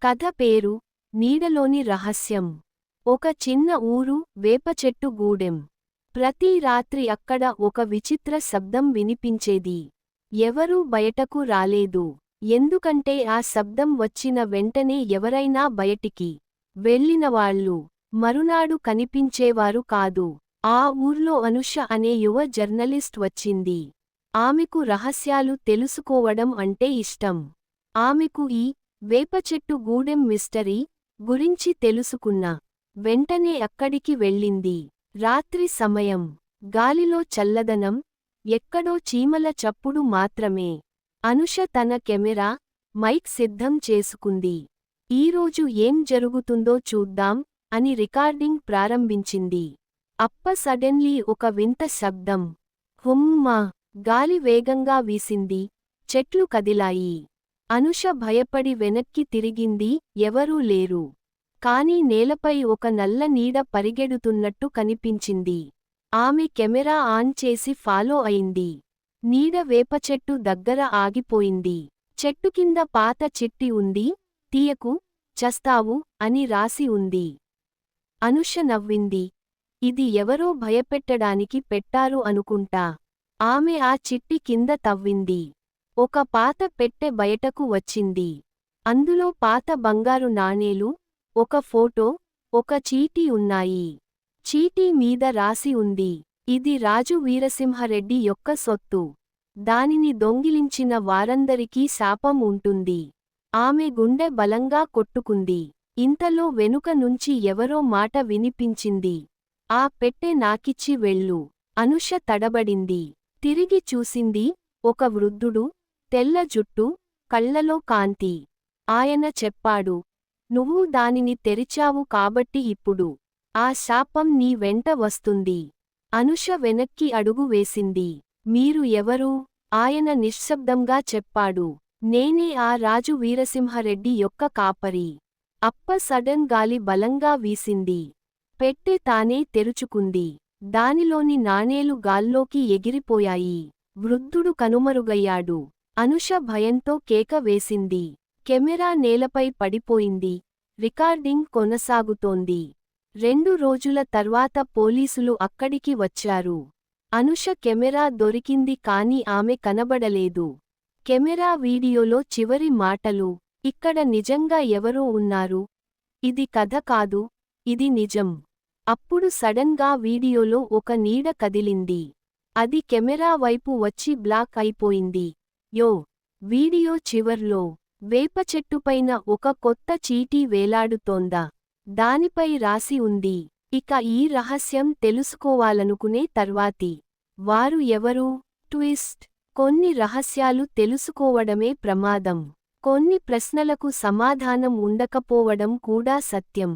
కథ పేరు నీడలోని రహస్యం. ఒక చిన్న ఊరు, వేపచెట్టు గూడెం. ప్రతి రాత్రి అక్కడ ఒక విచిత్ర శబ్దం వినిపించేది. ఎవరూ బయటకు రాలేదు. ఎందుకంటే ఆ శబ్దం వచ్చిన వెంటనే ఎవరైనా బయటికి వెళ్ళినవాళ్ళు మరునాడు కనిపించేవారు కాదు. ఆ ఊర్లో అనుష అనే యువ జర్నలిస్ట్ వచ్చింది. ఆమెకు రహస్యాలు తెలుసుకోవడం అంటే ఇష్టం. ఆమెకు ఈ వేపచెట్టు గూడెం మిస్టరీ గురించి తెలుసుకున్న వెంటనే అక్కడికి వెళ్ళింది. రాత్రి సమయం. గాలిలో చల్లదనం, ఎక్కడో చీమల చప్పుడు మాత్రమే. అనుష తన కెమెరా, మైక్ సిద్ధం చేసుకుంది. ఈరోజు ఏం జరుగుతుందో చూద్దాం అని రికార్డింగ్ ప్రారంభించింది. సడెన్లీ ఒక వింత శబ్దం. హుమ్మా! గాలి వేగంగా వీసింది. చెట్లు కదిలాయి. అనుష భయపడి వెనక్కి తిరిగింది. ఎవరూ లేరు. కానీ నేలపై ఒక నల్ల నీడ పరిగెడుతున్నట్టు కనిపించింది. ఆమె కెమెరా ఆన్ చేసి ఫాలో అయింది. నీడ వేపచెట్టు దగ్గర ఆగిపోయింది. చెట్టు కింద పాత చిట్టి ఉంది. తీయకు, చస్తావు అని రాసి ఉంది. అనుష నవ్వింది. ఇది ఎవరో భయపెట్టడానికి పెట్టారు అనుకుంటా. ఆమె ఆ చిట్టి కింద తవ్వింది. ఒక పాత పెట్టె బయటకు వచ్చింది. అందులో పాత బంగారు నాణేలు, ఒక ఫోటో, ఒక చీటీ ఉన్నాయి. చీటీ మీద రాసి ఉంది, ఇది రాజు వీరసింహరెడ్డి యొక్క సొత్తు. దానిని దొంగిలించిన వారందరికీ శాపం ఉంటుంది. ఆమె గుండె బలంగా కొట్టుకుంది. ఇంతలో వెనుక నుంచి ఎవరో మాట వినిపించింది. ఆ పెట్టె నాకిచ్చి వెళ్ళు. అనుష తడబడింది. తిరిగి చూసింది. ఒక వృద్ధుడు, తెల్ల జుట్టు, కళ్లలో కాంతి. ఆయన చెప్పాడు, నువ్వు దానిని తెరిచావు కాబట్టి ఇప్పుడు ఆ శాపం నీ వెంట వస్తుంది. అనుష వెనక్కి అడుగు వేసింది. మీరు ఎవరు? ఆయన నిశ్శబ్దంగా చెప్పాడు, నేనే ఆ రాజు వీరసింహరెడ్డి యొక్క కాపరి. సడన్ గాలి బలంగా వీసింది. పెట్టె తానే తెరుచుకుంది. దానిలోని నాణేలు గాల్లోకి ఎగిరిపోయాయి. వృద్ధుడు కనుమరుగయ్యాడు. అనుష భయంతో కేక వేసింది. కెమెరా నేలపై పడిపోయింది. రికార్డింగ్ కొనసాగుతోంది. 2 రోజుల తర్వాత పోలీసులు అక్కడికి వచ్చారు. అనుష కెమెరా దొరికింది కానీ ఆమె కనబడలేదు. కెమెరా వీడియోలో చివరి మాటలు, ఇక్కడ నిజంగా ఎవరో ఉన్నారు. ఇది కథ కాదు, ఇది నిజం. అప్పుడు సడన్ గా వీడియోలో ఒక నీడ కదిలింది. అది కెమెరా వైపు వచ్చి బ్లాక్ అయిపోయింది. వీడియో చివర్లో వేపచెట్టుపైన ఒక కొత్త చీటీ వేలాడుతోందా. దానిపై రాసి ఉంది, ఇక ఈ రహస్యం తెలుసుకోవాలనుకునే తర్వాతి వారు ఎవరు? ట్విస్ట్. కొన్ని రహస్యాలు తెలుసుకోవడమే ప్రమాదం. కొన్ని ప్రశ్నలకు సమాధానం ఉండకపోవడం కూడా సత్యం.